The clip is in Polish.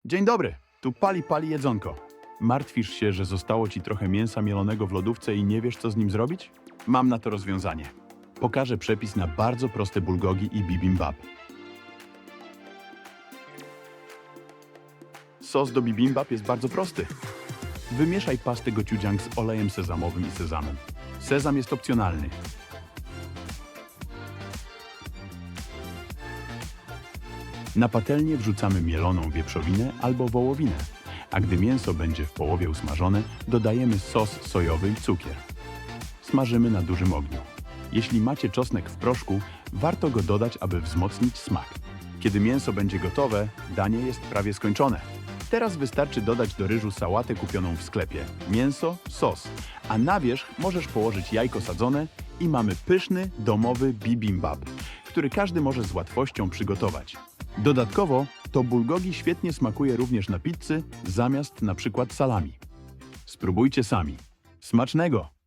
Dzień dobry, tu Pali jedzonko. Martwisz się, że zostało ci trochę mięsa mielonego w lodówce i nie wiesz, co z nim zrobić? Mam na to rozwiązanie. Pokażę przepis na bardzo proste bulgogi i bibimbap. Sos do bibimbap jest bardzo prosty. Wymieszaj pastę gochujang z olejem sezamowym i sezamem. Sezam jest opcjonalny. Na patelnię wrzucamy mieloną wieprzowinę albo wołowinę, a gdy mięso będzie w połowie usmażone, dodajemy sos sojowy i cukier. Smażymy na dużym ogniu. Jeśli macie czosnek w proszku, warto go dodać, aby wzmocnić smak. Kiedy mięso będzie gotowe, danie jest prawie skończone. Teraz wystarczy dodać do ryżu sałatę kupioną w sklepie, mięso, sos, a na wierzch możesz położyć jajko sadzone i mamy pyszny, domowy bibimbap, który każdy może z łatwością przygotować. Dodatkowo to bulgogi świetnie smakuje również na pizzy zamiast na przykład salami. Spróbujcie sami. Smacznego!